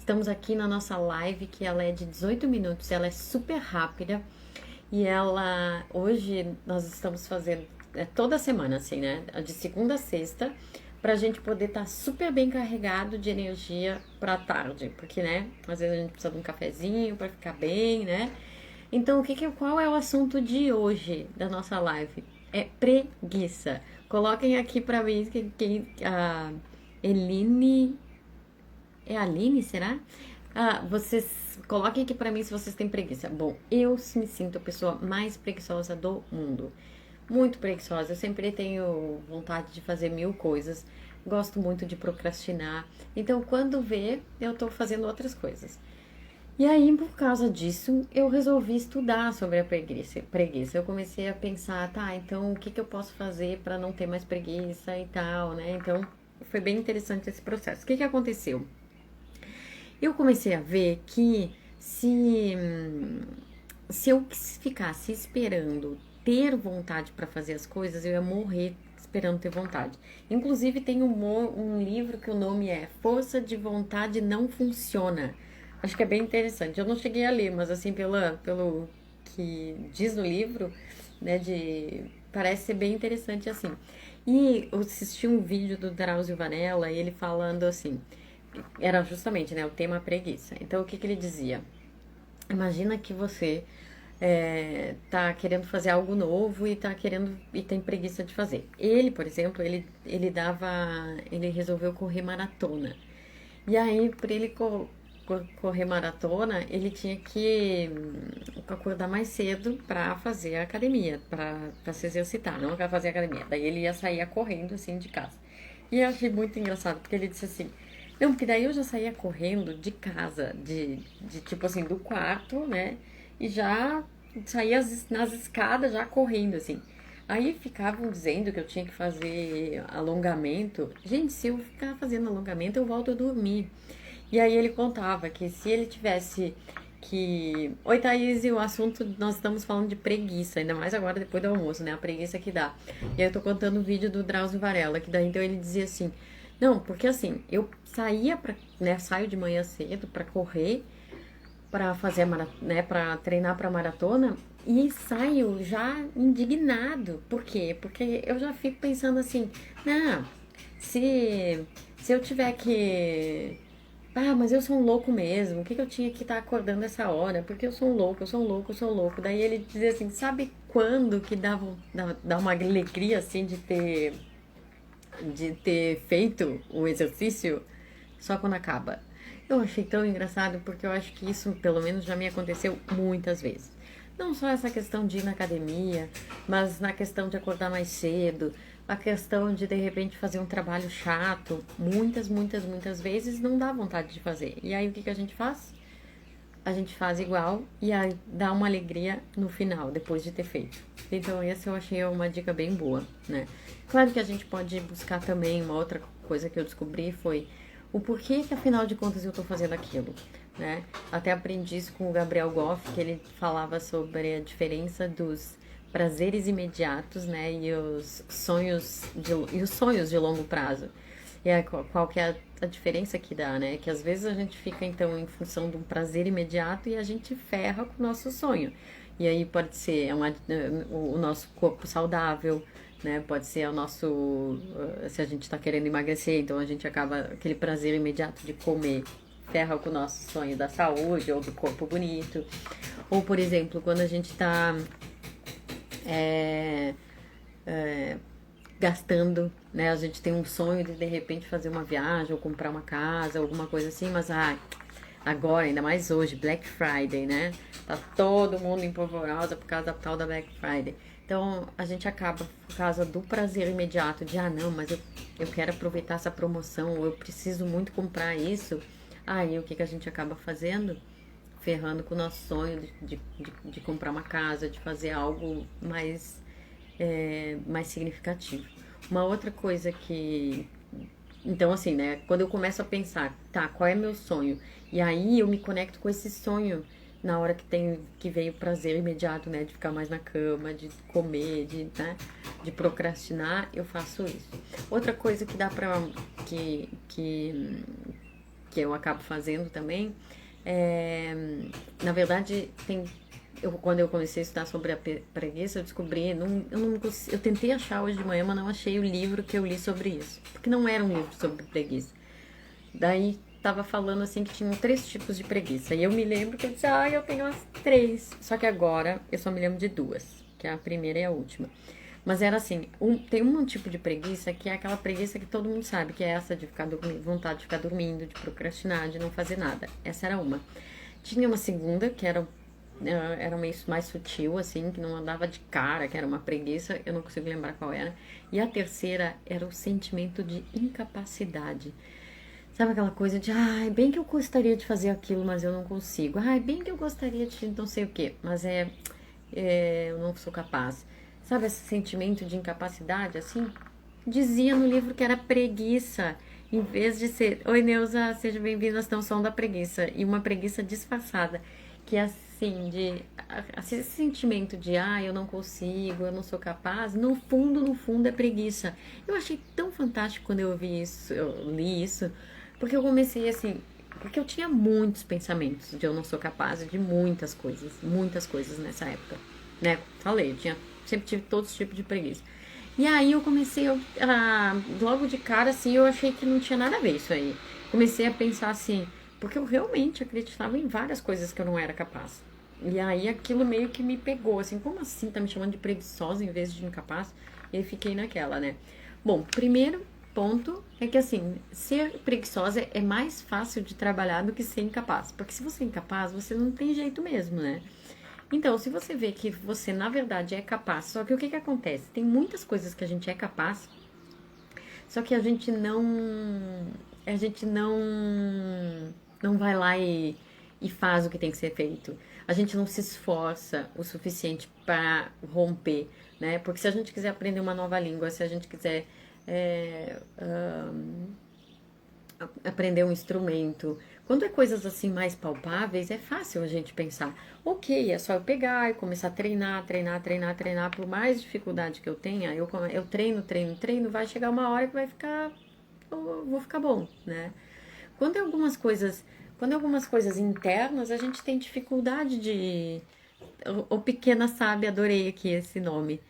Estamos aqui na nossa live, que ela é de 18 minutos, ela é super rápida. E ela, hoje nós estamos fazendo, toda semana assim, né? De segunda a sexta, pra gente poder estar super bem carregado de energia pra tarde. Porque, né, às vezes a gente precisa de um cafezinho pra ficar bem, né? Então, qual é o assunto de hoje da nossa live? É preguiça. Coloquem aqui pra mim a Eline. É a Aline, será? Vocês coloquem aqui pra mim se vocês têm preguiça. Bom, eu me sinto a pessoa mais preguiçosa do mundo. Muito preguiçosa. Eu sempre tenho vontade de fazer mil coisas. Gosto muito de procrastinar. Então, quando vê, eu tô fazendo outras coisas. E aí, por causa disso, eu resolvi estudar sobre a preguiça. Eu comecei a pensar, tá, então o que que eu posso fazer para não ter mais preguiça e tal, né? Então, foi bem interessante esse processo. O que que aconteceu? Eu comecei a ver que se, se eu ficasse esperando ter vontade para fazer as coisas, eu ia morrer esperando ter vontade. Inclusive, tem um livro que o nome é Força de Vontade Não Funciona. Acho que é bem interessante. Eu não cheguei a ler, mas assim, pelo que diz no livro, né, parece ser bem interessante assim. E eu assisti um vídeo do Drauzio Varela, e ele falando assim, era justamente, né, o tema preguiça. Então, o que que ele dizia? Imagina que você tá querendo fazer algo novo e tá querendo e tem preguiça de fazer. Ele, por exemplo, ele resolveu correr maratona. E aí, para ele correr maratona, ele tinha que acordar mais cedo para fazer a academia, para se exercitar, não para fazer a academia. Daí ele ia sair correndo assim de casa. E eu achei muito engraçado, porque ele disse assim: não, porque daí eu já saía correndo de casa, de tipo assim, do quarto, né? E já saía nas escadas já correndo, assim. Aí ficavam dizendo que eu tinha que fazer alongamento. Gente, se eu ficar fazendo alongamento, eu volto a dormir. E aí ele contava que se ele tivesse que. Oi, Thaís, e o assunto, nós estamos falando de preguiça, ainda mais agora depois do almoço, né? A preguiça que dá. E aí eu tô contando o vídeo do Drauzio Varela, que daí então ele dizia assim: não, porque assim, eu saía pra, né, saio de manhã cedo pra correr, pra fazer, né, pra treinar pra maratona, e saio já indignado. Por quê? Porque eu já fico pensando assim, não, se eu tiver que mas eu sou um louco mesmo. O que que eu tinha que estar acordando essa hora? Porque eu sou um louco, eu sou um louco, eu sou um louco. Daí ele dizia assim, sabe quando que dá uma alegria assim de ter feito o exercício? Só quando acaba. Eu achei tão engraçado porque eu acho que isso, pelo menos, já me aconteceu muitas vezes. Não só essa questão de ir na academia, mas na questão de acordar mais cedo, a questão de repente fazer um trabalho chato, muitas vezes não dá vontade de fazer. E aí o que que a gente faz? A gente faz igual e aí dá uma alegria no final, depois de ter feito. Então essa eu achei uma dica bem boa, né? Claro que a gente pode buscar também uma outra coisa que eu descobri foi o porquê que afinal de contas eu tô fazendo aquilo, né? Até aprendi isso com o Gabriel Goff, que ele falava sobre a diferença dos prazeres imediatos, né, e os sonhos de longo prazo. E aí, qual que é a diferença que dá, né? Que às vezes a gente fica, então, em função de um prazer imediato e a gente ferra com o nosso sonho. E aí pode ser o nosso corpo saudável, né? Pode ser o nosso... Se a gente tá querendo emagrecer, então a gente acaba... Aquele prazer imediato de comer ferra com o nosso sonho da saúde ou do corpo bonito. Ou, por exemplo, quando a gente tá... é, gastando, né? A gente tem um sonho de repente fazer uma viagem ou comprar uma casa, alguma coisa assim, mas agora, ainda mais hoje, Black Friday, né? Tá todo mundo empolvorosa por causa da tal da Black Friday. Então a gente acaba por causa do prazer imediato de não, mas eu quero aproveitar essa promoção, ou eu preciso muito comprar isso. Aí o que que a gente acaba fazendo? Ferrando com o nosso sonho de comprar uma casa, de fazer algo mais significativo. Uma outra coisa que. Então, assim, né? Quando eu começo a pensar, tá, qual é meu sonho? E aí eu me conecto com esse sonho na hora que veio o prazer imediato, né? De ficar mais na cama, de comer, né, de procrastinar, eu faço isso. Outra coisa que dá pra. Que que eu acabo fazendo também, é, na verdade, quando eu comecei a estudar sobre a preguiça, eu descobri, eu tentei achar hoje de manhã, mas não achei o livro que eu li sobre isso, porque não era um livro sobre preguiça. Daí tava falando assim que tinham 3 tipos de preguiça. E eu me lembro que eu disse, eu tenho as 3. Só que agora eu só me lembro de 2, que é a primeira e a última. Mas era assim, tem um tipo de preguiça que é aquela preguiça que todo mundo sabe, que é essa de ficar dormindo, vontade de ficar dormindo, de procrastinar, de não fazer nada. Essa era uma. Tinha uma segunda, que era meio mais sutil, assim, que não andava de cara, que era uma preguiça, eu não consigo lembrar qual era. E a terceira era o sentimento de incapacidade. Sabe aquela coisa de, bem que eu gostaria de fazer aquilo, mas eu não consigo. Bem que eu gostaria de não sei o quê, mas eu não sou capaz. Sabe esse sentimento de incapacidade, assim? Dizia no livro que era preguiça, em vez de ser, oi Neuza, seja bem-vinda à Estação da Preguiça, e uma preguiça disfarçada, que é assim, esse sentimento de, eu não consigo, eu não sou capaz, no fundo é preguiça. Eu achei tão fantástico quando eu vi isso, eu li isso, porque eu comecei assim, porque eu tinha muitos pensamentos de eu não sou capaz de muitas coisas nessa época, né? Falei, sempre tive todos os tipos de preguiça. E aí eu comecei, logo de cara, assim, eu achei que não tinha nada a ver isso aí. Comecei a pensar assim, porque eu realmente acreditava em várias coisas que eu não era capaz. E aí aquilo meio que me pegou, assim, como assim tá me chamando de preguiçosa em vez de incapaz? E aí fiquei naquela, né? Bom, primeiro ponto é que, assim, ser preguiçosa é mais fácil de trabalhar do que ser incapaz. Porque se você é incapaz, você não tem jeito mesmo, né? Então, se você vê que você, na verdade, é capaz, só que o que acontece? Tem muitas coisas que a gente é capaz, só que a gente não vai lá e faz o que tem que ser feito. A gente não se esforça o suficiente para romper, né? Porque se a gente quiser aprender uma nova língua, se a gente quiser é, aprender um instrumento. Quando é coisas assim mais palpáveis, é fácil a gente pensar, ok, é só eu pegar e começar a treinar, por mais dificuldade que eu tenha, eu treino, vai chegar uma hora que eu vou ficar bom, né? Quando é algumas coisas internas, a gente tem dificuldade de... O Pequena Sábia, adorei aqui esse nome.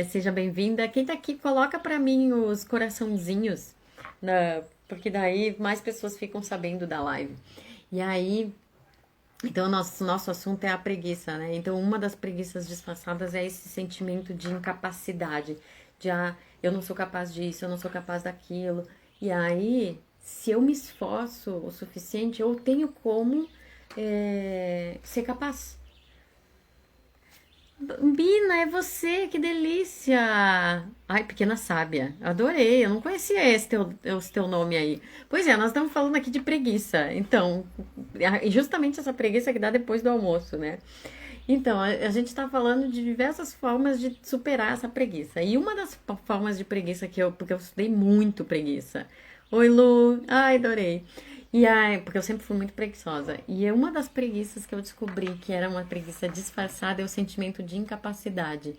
Seja bem-vinda. Quem tá aqui, coloca pra mim os coraçãozinhos, porque daí mais pessoas ficam sabendo da live. E aí, então, nosso assunto é a preguiça, né? Então, uma das preguiças disfarçadas é esse sentimento de incapacidade, de, eu não sou capaz disso, eu não sou capaz daquilo. E aí, se eu me esforço o suficiente, eu tenho como ser capaz. Bina, é você, que delícia! Ai, Pequena Sábia, adorei, eu não conhecia esse teu nome aí. Pois é, nós estamos falando aqui de preguiça, então, justamente essa preguiça que dá depois do almoço, né? Então, a gente está falando de diversas formas de superar essa preguiça. E uma das formas de preguiça porque eu estudei muito preguiça. Oi, Lu, ai, adorei. E aí, porque eu sempre fui muito preguiçosa. E é uma das preguiças que eu descobri que era uma preguiça disfarçada é o sentimento de incapacidade.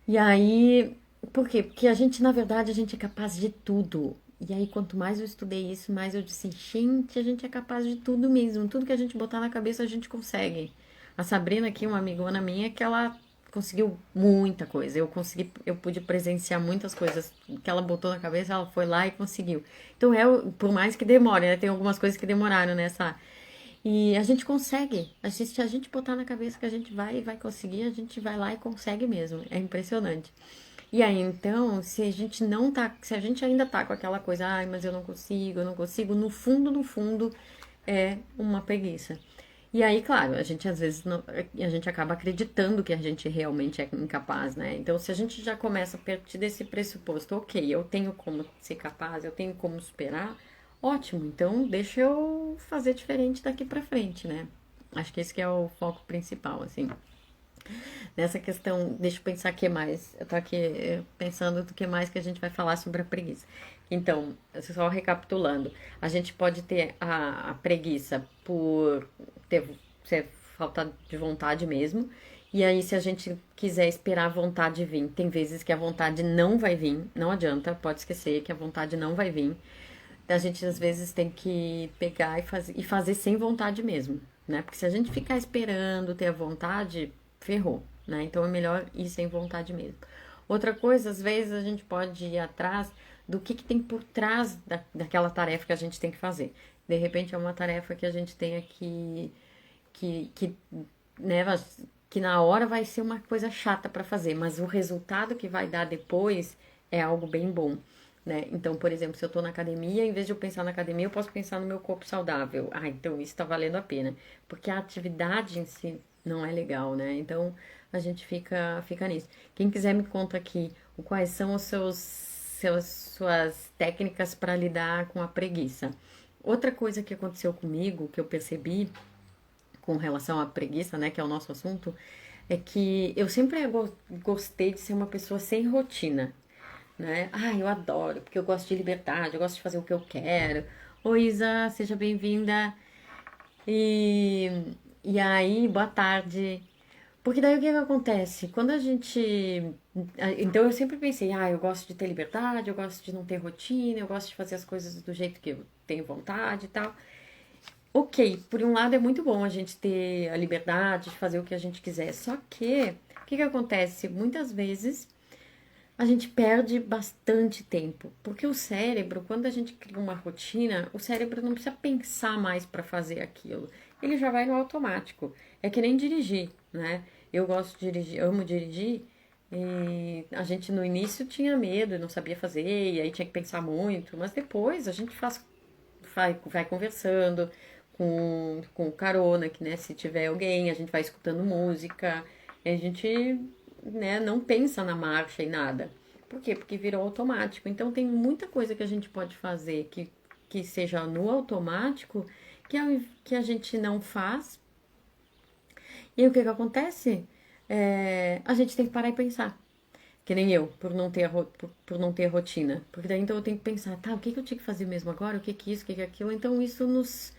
E aí, por quê? Porque na verdade, a gente é capaz de tudo. E aí, quanto mais eu estudei isso, mais eu disse, gente, a gente é capaz de tudo mesmo. Tudo que a gente botar na cabeça, a gente consegue. A Sabrina aqui, uma amigona minha, que ela conseguiu muita coisa. Eu pude presenciar muitas coisas que ela botou na cabeça, ela foi lá e conseguiu. Então, por mais que demore, né? Tem algumas coisas que demoraram nessa. E a gente consegue. Se a gente botar na cabeça que a gente vai conseguir, a gente vai lá e consegue mesmo. É impressionante. E aí, então, se a gente ainda tá com aquela coisa, mas eu não consigo, no fundo, é uma preguiça. E aí, claro, a gente às vezes a gente acaba acreditando que a gente realmente é incapaz, né? Então, se a gente já começa a partir desse pressuposto, ok, eu tenho como ser capaz, eu tenho como superar, ótimo, então deixa eu fazer diferente daqui pra frente, né? Acho que esse que é o foco principal, assim. Nessa questão, deixa eu pensar o que mais. Eu tô aqui pensando do que mais que a gente vai falar sobre a preguiça. Então, só recapitulando, a gente pode ter a preguiça por ser falta de vontade mesmo. E aí, se a gente quiser esperar a vontade vir, tem vezes que a vontade não vai vir, não adianta, pode esquecer que a vontade não vai vir. a gente às vezes tem que pegar e fazer sem vontade mesmo, né? Porque se a gente ficar esperando ter a vontade, ferrou, né? Então é melhor ir sem vontade mesmo. Outra coisa, às vezes a gente pode ir atrás do que tem por trás daquela tarefa que a gente tem que fazer. De repente é uma tarefa que a gente tenha que né, que na hora vai ser uma coisa chata para fazer, mas o resultado que vai dar depois é algo bem bom, né? Então, por exemplo, se eu tô na academia, em vez de eu pensar na academia, eu posso pensar no meu corpo saudável. Ah, então isso tá valendo a pena, porque a atividade em si não é legal, né? Então, a gente fica nisso. Quem quiser me conta aqui quais são os suas técnicas para lidar com a preguiça. Outra coisa que aconteceu comigo, que eu percebi com relação à preguiça, né, que é o nosso assunto, é que eu sempre gostei de ser uma pessoa sem rotina, né? Ah, eu adoro, porque eu gosto de liberdade, eu gosto de fazer o que eu quero. Oi, Isa, seja bem-vinda. E, e aí, boa tarde. Porque daí o que que acontece? Quando a gente. Então eu sempre pensei, ah, eu gosto de ter liberdade, eu gosto de não ter rotina, eu gosto de fazer as coisas do jeito que eu tenho vontade e tal. Ok, por um lado é muito bom a gente ter a liberdade de fazer o que a gente quiser. Só que, o que que acontece? Muitas vezes a gente perde bastante tempo, porque o cérebro, quando a gente cria uma rotina, o cérebro não precisa pensar mais para fazer aquilo. Ele já vai no automático. É que nem dirigir, né? Eu gosto de dirigir, amo dirigir, e a gente no início tinha medo, não sabia fazer, e aí tinha que pensar muito, mas depois a gente vai conversando com o carona, que, né, se tiver alguém, a gente vai escutando música, e a gente, né, não pensa na marcha e nada. Por quê? Porque virou automático. Então tem muita coisa que a gente pode fazer que seja no automático que a gente não faz. E o que que acontece? A gente tem que parar e pensar. Que nem eu, por não ter rotina. Porque daí então eu tenho que pensar, tá, o que que eu tinha que fazer mesmo agora? O que que isso, o que que aquilo? Então isso nos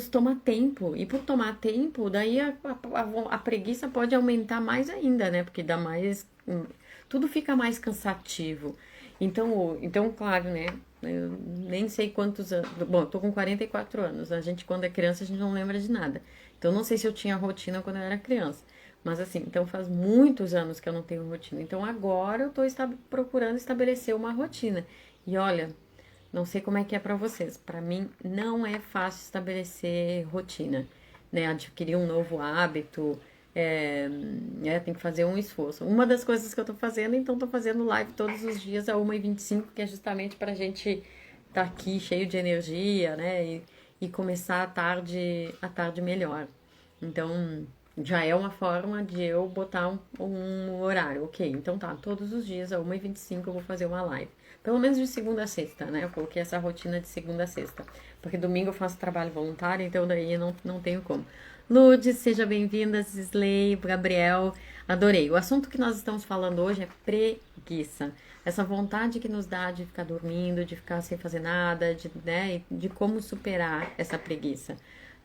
toma tempo. E por tomar tempo, daí a preguiça pode aumentar mais ainda, né? Porque dá mais. Tudo fica mais cansativo. Então, claro, né? Eu nem sei quantos anos. Bom, eu tô com 44 anos. A gente, quando é criança, a gente não lembra de nada. Então, não sei se eu tinha rotina quando eu era criança. Mas assim, então faz muitos anos que eu não tenho rotina. Então agora eu tô procurando estabelecer uma rotina. E olha, não sei como é que é para vocês. Para mim não é fácil estabelecer rotina, né? Adquirir um novo hábito, tem que fazer um esforço. Uma das coisas que eu tô fazendo, então tô fazendo live todos os dias a 1h25, que é justamente pra gente estar aqui cheio de energia, né? E começar a tarde melhor. Então, já é uma forma de eu botar um horário. Ok, então tá, todos os dias, a 1h25 eu vou fazer uma live. Pelo menos de segunda a sexta, né? Eu coloquei essa rotina de segunda a sexta. Porque domingo eu faço trabalho voluntário, então daí eu não tenho como. Lourdes, seja bem-vinda, Cisley, Gabriel, adorei. O assunto que nós estamos falando hoje é preguiça. Essa vontade que nos dá de ficar dormindo, de ficar sem fazer nada, né, de como superar essa preguiça.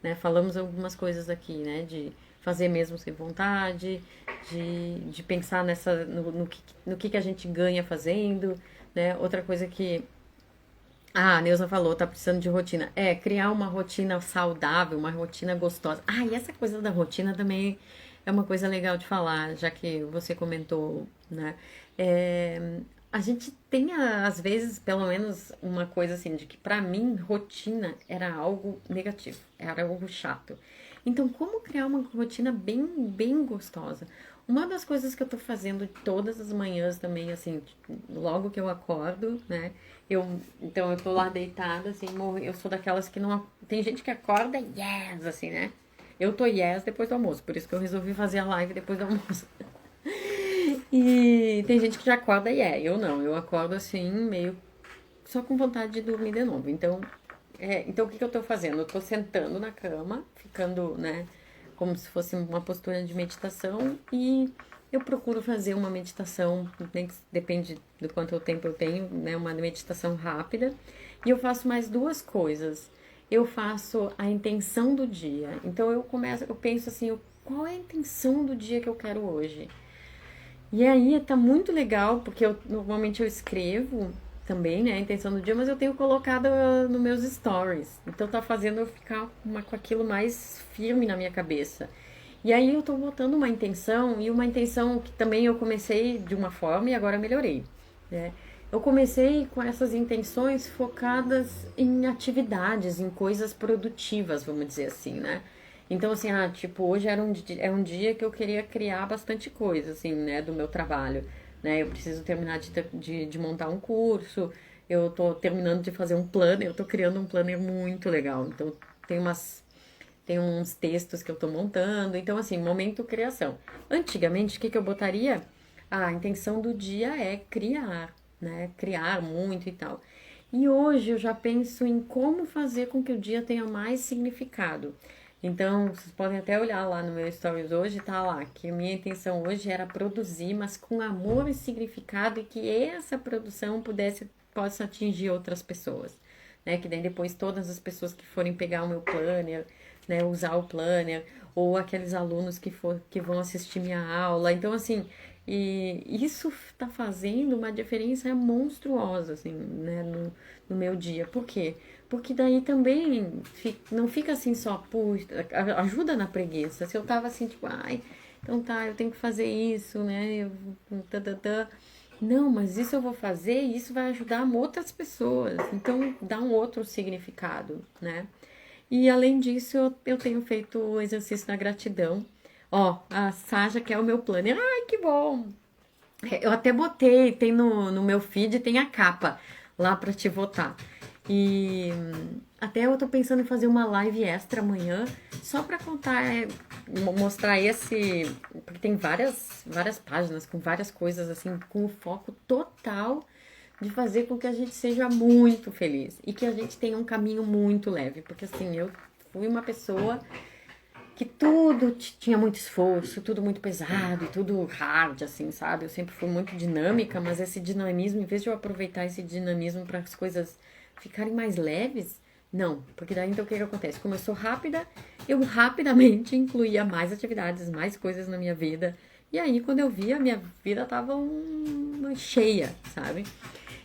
Né? Falamos algumas coisas aqui, né, de fazer mesmo sem vontade, de pensar no que a gente ganha fazendo, né? Outra coisa que a Neuza falou, tá precisando de rotina. Criar uma rotina saudável, uma rotina gostosa. Ah, e essa coisa da rotina também é uma coisa legal de falar, já que você comentou, né? A gente tem, às vezes, pelo menos, uma coisa assim, de que pra mim, rotina era algo negativo, era algo chato. Então, como criar uma rotina bem gostosa? Uma das coisas que eu tô fazendo todas as manhãs também, assim, logo que eu acordo, né? Então eu tô lá deitada, assim, eu sou daquelas que não. Tem gente que acorda yes, assim, né? Eu tô yes depois do almoço, por isso que eu resolvi fazer a live depois do almoço. E tem gente que já acorda eu não, eu acordo assim, meio só com vontade de dormir de novo. Então o que que eu tô fazendo? Eu tô sentando na cama, ficando, né, como se fosse uma postura de meditação e eu procuro fazer uma meditação, depende do quanto tempo eu tenho, né, uma meditação rápida. E eu faço mais duas coisas. Eu faço a intenção do dia. Então eu penso assim, qual é a intenção do dia que eu quero hoje? E aí tá muito legal, porque normalmente eu escrevo também, né, a intenção do dia, mas eu tenho colocado nos meus stories. Então tá fazendo eu ficar com aquilo mais firme na minha cabeça. E aí eu tô botando uma intenção, e uma intenção que também eu comecei de uma forma e agora melhorei, né? Eu comecei com essas intenções focadas em atividades, em coisas produtivas, vamos dizer assim, né? Então, assim, tipo, hoje é um dia que eu queria criar bastante coisa, assim, né, do meu trabalho, né? Eu preciso terminar de montar um curso, eu tô terminando de fazer um planner, eu tô criando um planner muito legal. Então, tem tem uns textos que eu tô montando. Então, assim, momento criação. Antigamente, o que eu botaria? A intenção do dia é criar, né? Criar muito e tal. E hoje eu já penso em como fazer com que o dia tenha mais significado. Então, vocês podem até olhar lá no meu stories hoje, tá lá, que a minha intenção hoje era produzir, mas com amor e significado, e que essa produção possa atingir outras pessoas, né? Que daí depois todas as pessoas que forem pegar o meu planner, né, usar o planner, ou aqueles alunos que vão assistir minha aula. Então, assim, e isso tá fazendo uma diferença monstruosa, assim, né, no meu dia. Por quê? Porque daí também não fica assim só, puxa, ajuda na preguiça. Se eu tava assim, tipo, ai, então tá, eu tenho que fazer isso, né, não, mas isso eu vou fazer e isso vai ajudar outras pessoas. Então, dá um outro significado, né? E além disso, eu tenho feito o exercício da gratidão. Ó, a Saja quer o meu planner. Ai, que bom! Eu até botei, tem no meu feed, tem a capa lá pra te votar. E até eu tô pensando em fazer uma live extra amanhã, só pra contar, mostrar esse. Porque tem várias páginas com várias coisas, assim, com o foco total de fazer com que a gente seja muito feliz e que a gente tenha um caminho muito leve. Porque assim, eu fui uma pessoa que tudo tinha muito esforço, tudo muito pesado e tudo hard, assim, sabe? Eu sempre fui muito dinâmica, mas esse dinamismo, em vez de eu aproveitar esse dinamismo para as coisas ficarem mais leves, não, porque daí então o que acontece? Como eu sou rápida, eu rapidamente incluía mais atividades, mais coisas na minha vida. E aí, quando eu via, a minha vida tava uma cheia, sabe?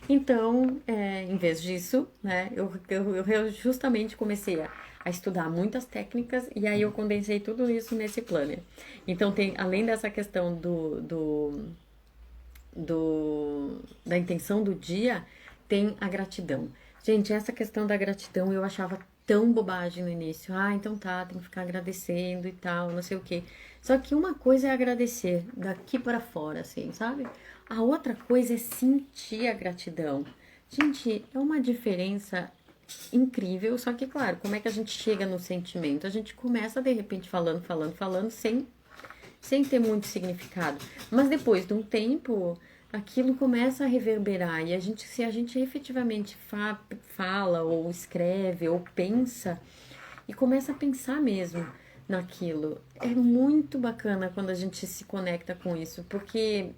Então, em vez disso, né, eu justamente comecei a estudar muitas técnicas e aí eu condensei tudo isso nesse planner. Então, tem, além dessa questão da intenção do dia, tem a gratidão. Gente, essa questão da gratidão eu achava tão bobagem no início. Ah, então tá, tem que ficar agradecendo e tal, não sei o quê. Só que uma coisa é agradecer daqui para fora, assim, sabe? A outra coisa é sentir a gratidão. Gente, é uma diferença incrível, só que, claro, como é que a gente chega no sentimento? A gente começa, de repente, falando, sem ter muito significado. Mas depois de um tempo, aquilo começa a reverberar e se a gente efetivamente fala ou escreve ou pensa e começa a pensar mesmo naquilo, é muito bacana quando a gente se conecta com isso, porque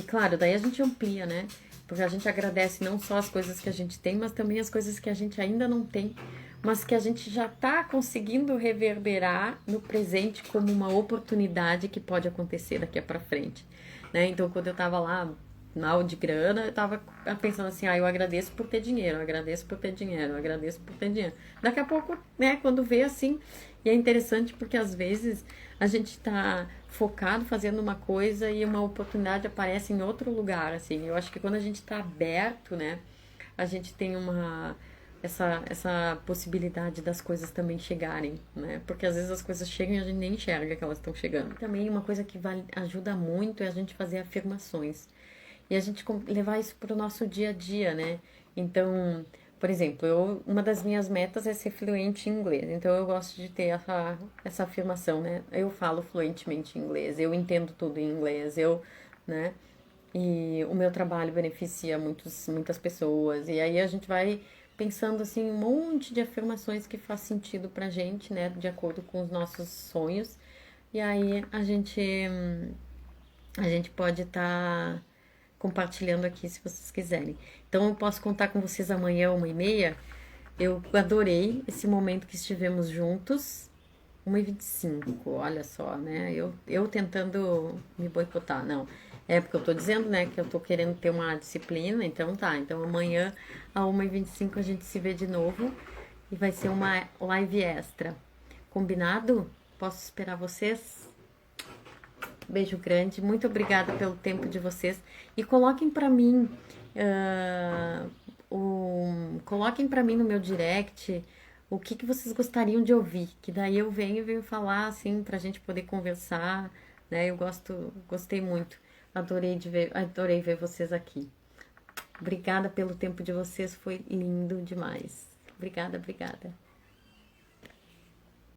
claro, daí a gente amplia, né? Porque a gente agradece não só as coisas que a gente tem, mas também as coisas que a gente ainda não tem, mas que a gente já está conseguindo reverberar no presente como uma oportunidade que pode acontecer daqui para frente, né? Então, quando eu estava lá mal de grana, eu estava pensando assim, eu agradeço por ter dinheiro, eu agradeço por ter dinheiro, eu agradeço por ter dinheiro. Daqui a pouco, né, quando vê assim, e é interessante porque às vezes a gente está focado fazendo uma coisa e uma oportunidade aparece em outro lugar, assim. Eu acho que quando a gente está aberto, né, a gente tem essa possibilidade das coisas também chegarem, né? Porque às vezes as coisas chegam e a gente nem enxerga que elas estão chegando. Também uma coisa que ajuda muito é a gente fazer afirmações. E a gente levar isso para o nosso dia a dia, né? Então, por exemplo, uma das minhas metas é ser fluente em inglês. Então, eu gosto de ter essa afirmação, né? Eu falo fluentemente inglês, eu entendo tudo em inglês, né? E o meu trabalho beneficia muitas pessoas. E aí a gente vai pensando, assim, um monte de afirmações que faz sentido pra gente, né? De acordo com os nossos sonhos. E aí a gente pode estar compartilhando aqui se vocês quiserem. Então eu posso contar com vocês amanhã, 1h30. Eu adorei esse momento que estivemos juntos. 1h25, olha só, né? Eu tentando me boicotar, não. É porque eu tô dizendo, né, que eu tô querendo ter uma disciplina, então tá. Então amanhã, a 1h25, a gente se vê de novo e vai ser uma live extra. Combinado? Posso esperar vocês? Beijo grande, muito obrigada pelo tempo de vocês. E coloquem pra mim, ah, coloquem pra mim no meu direct o que que vocês gostariam de ouvir, que daí eu venho falar assim pra gente poder conversar, né? Gostei muito. Adorei ver vocês aqui. Obrigada pelo tempo de vocês, foi lindo demais. Obrigada, obrigada.